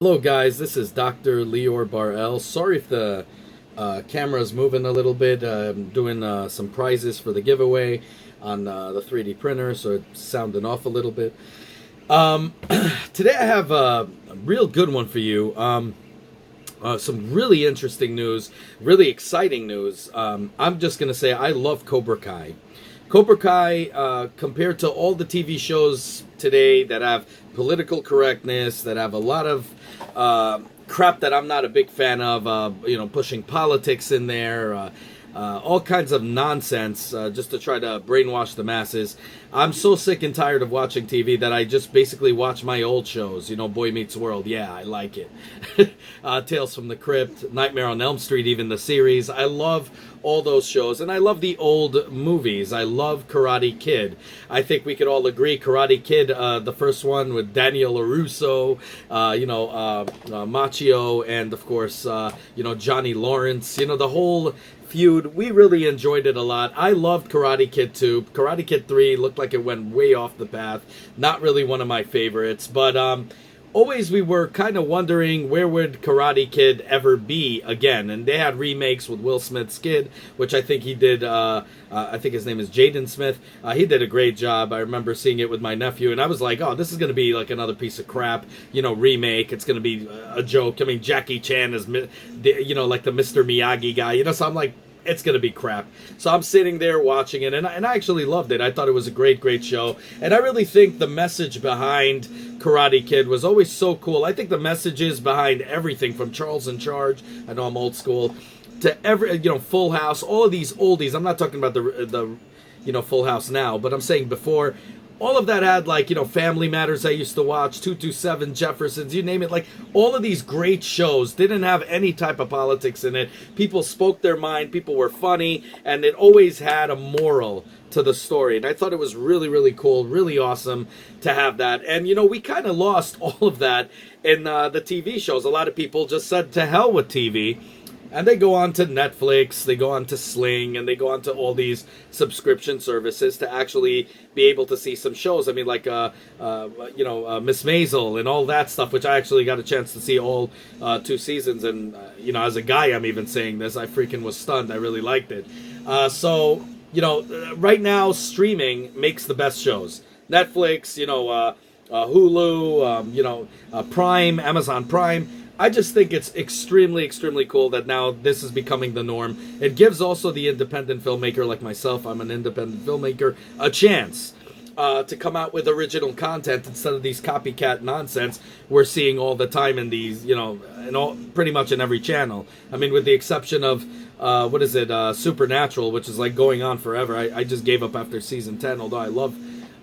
Hello guys, this is Dr. Lior Bar-El. Sorry if the camera's moving a little bit. I'm doing some prizes for the giveaway on the 3D printer, so it's sounding off a little bit. Um, Today I have a real good one for you. Some really interesting news, really exciting news. I'm just going to say I love Cobra Kai. Cobra Kai, compared to all the TV shows today that have political correctness, that have a lot of crap that I'm not a big fan of, pushing politics in there, all kinds of nonsense just to try to brainwash the masses. I'm so sick and tired of watching TV that I just basically watch my old shows. Boy Meets World. Yeah, I like it. Tales from the Crypt, Nightmare on Elm Street, even the series. I love all those shows, and I love the old movies. I love Karate Kid. I think we could all agree Karate Kid, the first one with Daniel LaRusso, Macchio, and of course, Johnny Lawrence. The whole feud. We really enjoyed it a lot. I loved Karate Kid 2. Karate Kid 3 looked like it went way off the path. Not really one of my favorites, but always we were kind of wondering where would Karate Kid ever be again. And they had remakes with Will Smith's kid, which I think he did. I think his name is Jaden Smith. He did a great job. I remember seeing it with my nephew, and I was like, oh, this is going to be like another piece of crap, remake. It's going to be a joke. I mean, Jackie Chan is, like the Mr. Miyagi guy, so I'm like, it's going to be crap. So I'm sitting there watching it, and I actually loved it. I thought it was a great, great show. And I really think the message behind Karate Kid was always so cool. I think the messages behind everything from Charles in Charge, I know I'm old school, to every, Full House, all of these oldies. I'm not talking about the Full House now, but I'm saying before. All of that had, Family Matters I used to watch, 227, Jeffersons, you name it. Like, all of these great shows didn't have any type of politics in it. People spoke their mind, people were funny, and it always had a moral to the story. And I thought it was really, really cool, really awesome to have that. And, we kind of lost all of that in the TV shows. A lot of people just said, to hell with TV. And they go on to Netflix, they go on to Sling, and they go on to all these subscription services to actually be able to see some shows. I mean, like, Miss Maisel and all that stuff, which I actually got a chance to see all 2 seasons. And, as a guy, I'm even saying this, I freaking was stunned. I really liked it. Right now, streaming makes the best shows. Netflix, Hulu, Prime, Amazon Prime. I just think it's extremely, extremely cool that now this is becoming the norm. It gives also the independent filmmaker like myself, I'm an independent filmmaker, a chance to come out with original content instead of these copycat nonsense we're seeing all the time in these, pretty much in every channel. I mean, with the exception of, Supernatural, which is like going on forever. I just gave up after season 10, although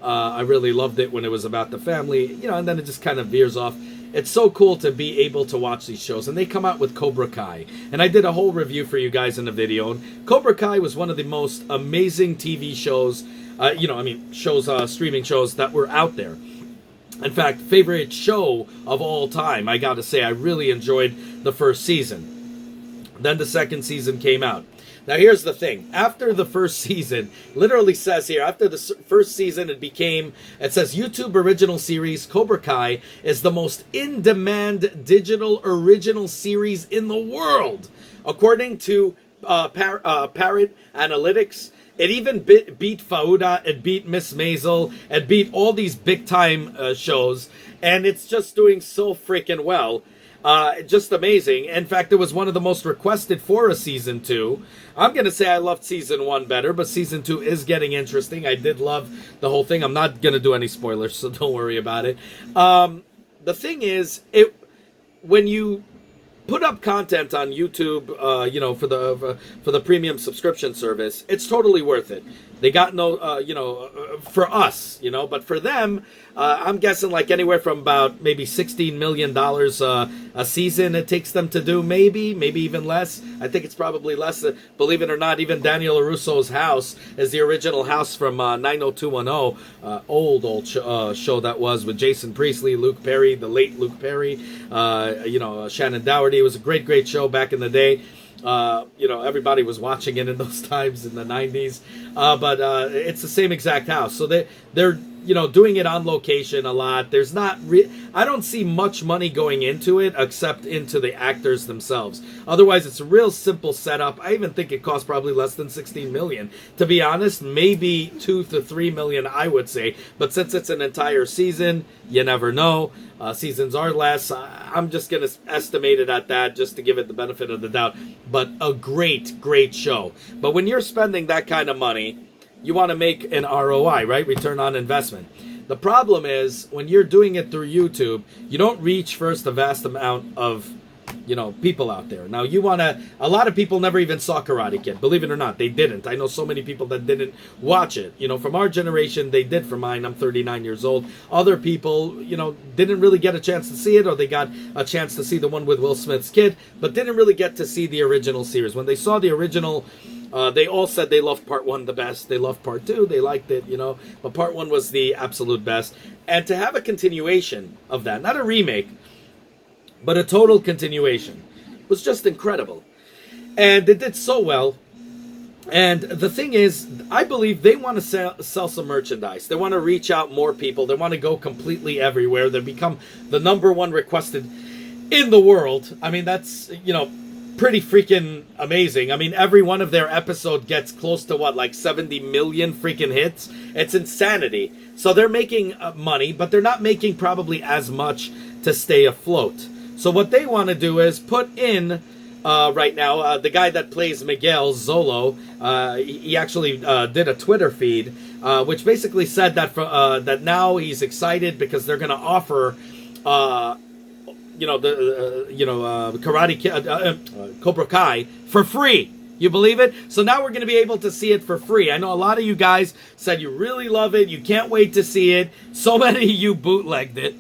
I really loved it when it was about the family, and then it just kind of veers off. It's so cool to be able to watch these shows. And they come out with Cobra Kai. And I did a whole review for you guys in the video. And Cobra Kai was one of the most amazing TV shows, streaming shows that were out there. In fact, favorite show of all time, I gotta say, I really enjoyed the first season. Then the second season came out. Now, here's the thing. After the first season, literally says here, after the first season, it says YouTube original series Cobra Kai is the most in-demand digital original series in the world. According to Parrot Analytics, it even beat Fauda, it beat Miss Maisel, it beat all these big-time shows, and it's just doing so freaking well. Just amazing. In fact, it was one of the most requested for a season 2. I'm going to say I loved season 1 better, but season 2 is getting interesting. I did love the whole thing. I'm not going to do any spoilers, so don't worry about it. The thing is, when you put up content on YouTube, for the premium subscription service, it's totally worth it. They got no, for us, but for them, I'm guessing like anywhere from about maybe $16 million a season it takes them to do, maybe even less. I think it's probably less. Believe it or not, even Daniel LaRusso's house is the original house from 90210, old show that was with Jason Priestley, Luke Perry, the late Luke Perry, Shannon Doherty. It was a great, great show back in the day. Everybody was watching it in those times in the 90s. But it's the same exact house. So they're doing it on location a lot. There's not I don't see much money going into it except into the actors themselves. Otherwise, it's a real simple setup. I even think it costs probably less than 16 million. To be honest, maybe 2 to 3 million, I would say. But since it's an entire season, you never know. Seasons are less. I'm just going to estimate it at that just to give it the benefit of the doubt. But a great, great show. But when you're spending that kind of money, you want to make an ROI, right? Return on investment. The problem is when you're doing it through YouTube, you don't reach first a vast amount of, people out there. Now a lot of people never even saw Karate Kid. Believe it or not, they didn't. I know so many people that didn't watch it. From our generation, they did. For mine, I'm 39 years old. Other people, didn't really get a chance to see it, or they got a chance to see the one with Will Smith's kid, but didn't really get to see the original series. When they saw the original, they all said they loved part 1 the best. They loved part 2. They liked it, but part 1 was the absolute best. And to have a continuation of that, not a remake, but a total continuation, was just incredible. And it did so well. And the thing is, I believe they want to sell some merchandise. They want to reach out more people. They want to go completely everywhere. They become the #1 requested in the world. I mean, that's, pretty freaking amazing. I mean, every one of their episode gets close to 70 million freaking hits. It's insanity. So they're making money, but they're not making probably as much to stay afloat. So what they want to do is put in right now the guy that plays Miguel, Zolo. He actually did a Twitter feed which basically said that that now he's excited because they're going to offer Karate Kid, Cobra Kai for free. You believe it? So now we're going to be able to see it for free. I know a lot of you guys said you really love it. You can't wait to see it. So many of you bootlegged it.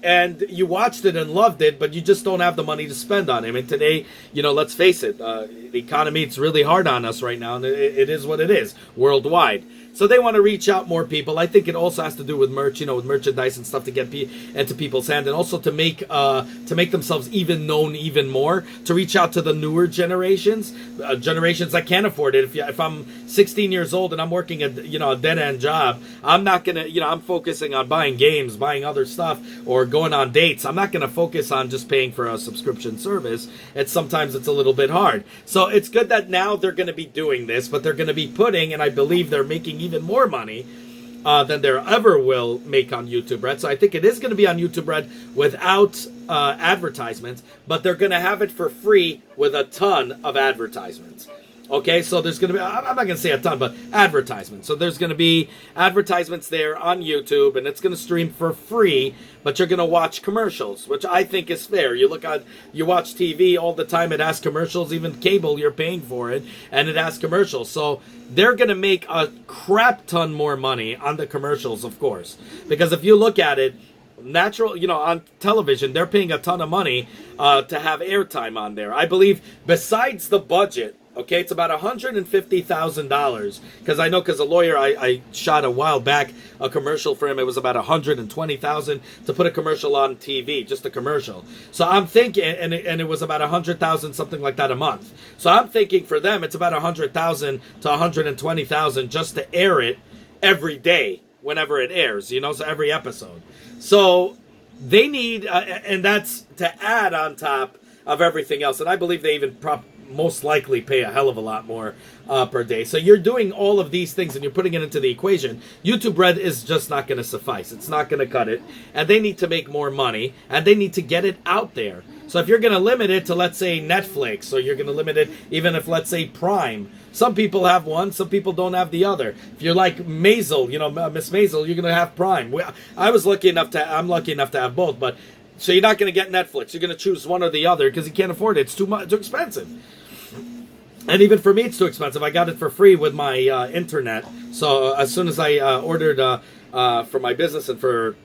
And you watched it and loved it, but you just don't have the money to spend on it. I mean, today, let's face it, the economy, it's really hard on us right now, and it is what it is, worldwide. So they want to reach out more people. I think it also has to do with merch, with merchandise and stuff to get into people's hand, and also to make themselves even known even more, to reach out to the newer generations that can't afford it. If I'm 16 years old and I'm working a dead end job, I'm not gonna, I'm focusing on buying games, buying other stuff, or going on dates. I'm not gonna focus on just paying for a subscription service. Sometimes it's a little bit hard. So it's good that now they're going to be doing this, but they're going to be putting, and I believe they're making even more money than there ever will make on YouTube Red. So I think it is going to be on YouTube Red without advertisements, but they're going to have it for free with a ton of advertisements. Okay, so there's going to be, I'm not going to say a ton, but advertisements. So there's going to be advertisements there on YouTube, and it's going to stream for free, but you're going to watch commercials, which I think is fair. You watch TV all the time, it has commercials, even cable, you're paying for it, and it has commercials. So they're going to make a crap ton more money on the commercials, of course. Because if you look at it, on television, they're paying a ton of money to have airtime on there. I believe besides the budget, okay, it's about $150,000. Because a lawyer, I shot a while back a commercial for him. It was about $120,000 to put a commercial on TV, just a commercial. So I'm thinking, and it was about $100,000, something like that, a month. So I'm thinking for them, it's about $100,000 to $120,000 just to air it every day, whenever it airs. So every episode. So they need, and that's to add on top of everything else. And I believe they even most likely pay a hell of a lot more per day. So you're doing all of these things and you're putting it into the equation. YouTube Red is just not going to suffice. It's not going to cut it. And they need to make more money, and they need to get it out there. So if you're going to limit it to, let's say, Netflix, or you're going to limit it even if, let's say, Prime. Some people have one, some people don't have the other. If you're like Maisel, Miss Maisel, you're going to have Prime. I'm lucky enough to have both, but so you're not going to get Netflix. You're going to choose one or the other because you can't afford it. It's too expensive. And even for me, it's too expensive. I got it for free with my internet. So as soon as I ordered for my business and for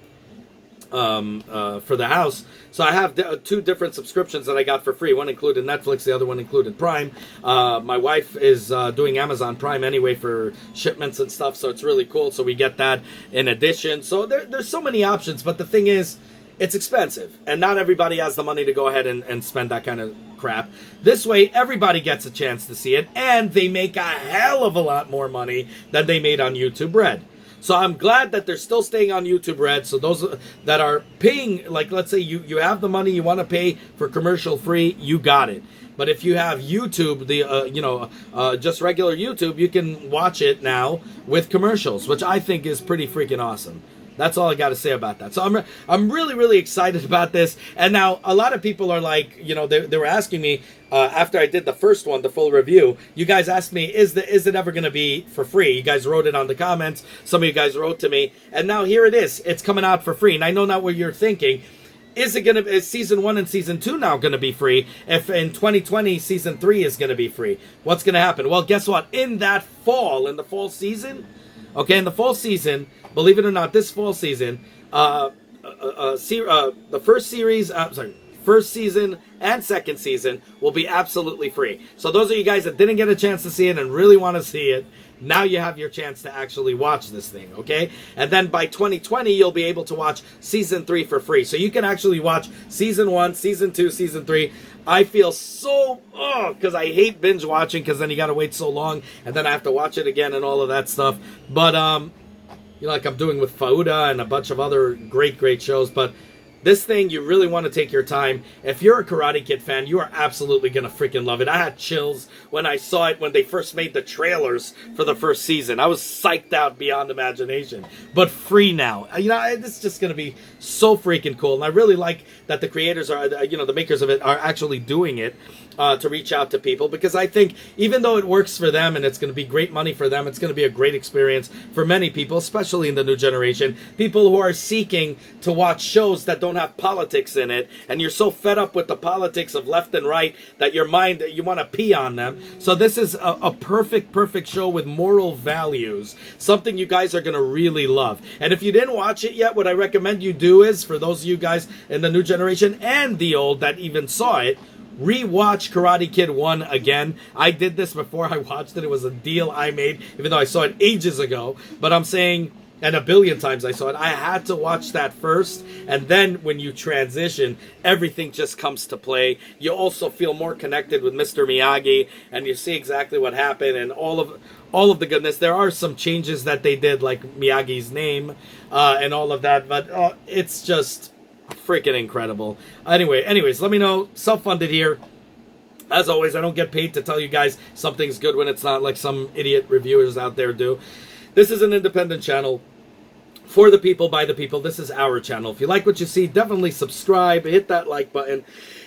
the house, so I have two different subscriptions that I got for free. One included Netflix, the other one included Prime. My wife is doing Amazon Prime anyway for shipments and stuff, so it's really cool. So we get that in addition. So there's so many options, but the thing is, it's expensive, and not everybody has the money to go ahead and spend that kind of crap. This way, everybody gets a chance to see it, and they make a hell of a lot more money than they made on YouTube Red. So I'm glad that they're still staying on YouTube Red. So those that are paying, like let's say you have the money, you want to pay for commercial free, you got it. But if you have YouTube, just regular YouTube, you can watch it now with commercials, which I think is pretty freaking awesome. That's all I got to say about that. So I'm really, really excited about this. And now a lot of people are like, they were asking me after I did the first one, the full review. You guys asked me, is it ever going to be for free? You guys wrote it on the comments. Some of you guys wrote to me. And now here it is. It's coming out for free. And I know now what you're thinking. Is season 1 and season 2 now going to be free? If in 2020 season 3 is going to be free, what's going to happen? Well, guess what? In the fall season, believe it or not, this fall season, the first season and second season will be absolutely free. So those of you guys that didn't get a chance to see it and really want to see it, now you have your chance to actually watch this thing, okay? And then by 2020, you'll be able to watch season 3 for free. So you can actually watch season 1, season 2, season 3. I feel so, because I hate binge watching, because then you got to wait so long, and then I have to watch it again and all of that stuff. But, like I'm doing with Fauda and a bunch of other great, great shows. But this thing, you really want to take your time. If you're a Karate Kid fan, you are absolutely going to freaking love it. I had chills when I saw it when they first made the trailers for the first season. I was psyched out beyond imagination. But free now. This is just going to be so freaking cool. And I really like that the creators are, the makers of it are actually doing it to reach out to people. Because I think even though it works for them and it's going to be great money for them, it's going to be a great experience for many people, especially in the new generation. People who are seeking to watch shows that don't have politics in it, and you're so fed up with the politics of left and right that you want to pee on them. So this is a perfect show with moral values, something you guys are going to really love. And if you didn't watch it yet, what I recommend you do is, for those of you guys in the new generation and the old that even saw it, rewatch Karate Kid 1 again. I did this before I watched it. It was a deal I made, even though I saw it ages ago. But I'm saying, and a billion times I saw it, I had to watch that first, and then when you transition, everything just comes to play. You also feel more connected with Mr. Miyagi, and you see exactly what happened and all of the goodness. There are some changes that they did, like Miyagi's name and all of that, but it's just freaking incredible. Anyways, let me know. Self-funded here. As always, I don't get paid to tell you guys something's good when it's not, like some idiot reviewers out there do. This is an independent channel for the people, by the people. This is our channel. If you like what you see, definitely subscribe, hit that like button,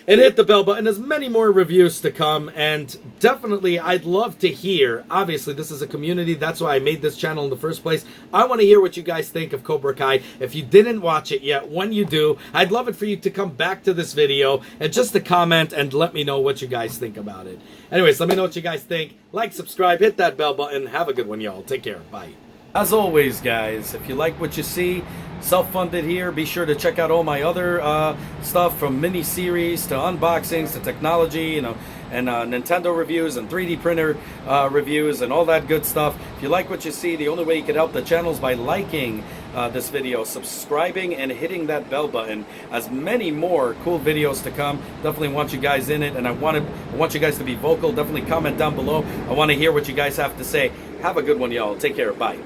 and hit the bell button. There's many more reviews to come, and definitely I'd love to hear. Obviously, this is a community. That's why I made this channel in the first place. I want to hear what you guys think of Cobra Kai. If you didn't watch it yet, when you do, I'd love it for you to come back to this video and just to comment and let me know what you guys think about it. Anyways, let me know what you guys think. Like, subscribe, hit that bell button. Have a good one, y'all. Take care. Bye. As always, guys, if you like what you see, self-funded here, be sure to check out all my other stuff, from mini-series to unboxings to technology, and Nintendo reviews and 3D printer reviews and all that good stuff. If you like what you see, the only way you can help the channel is by liking this video, subscribing, and hitting that bell button. As many more cool videos to come. Definitely want you guys in it, and I want you guys to be vocal. Definitely comment down below. I want to hear what you guys have to say. Have a good one, y'all. Take care. Bye.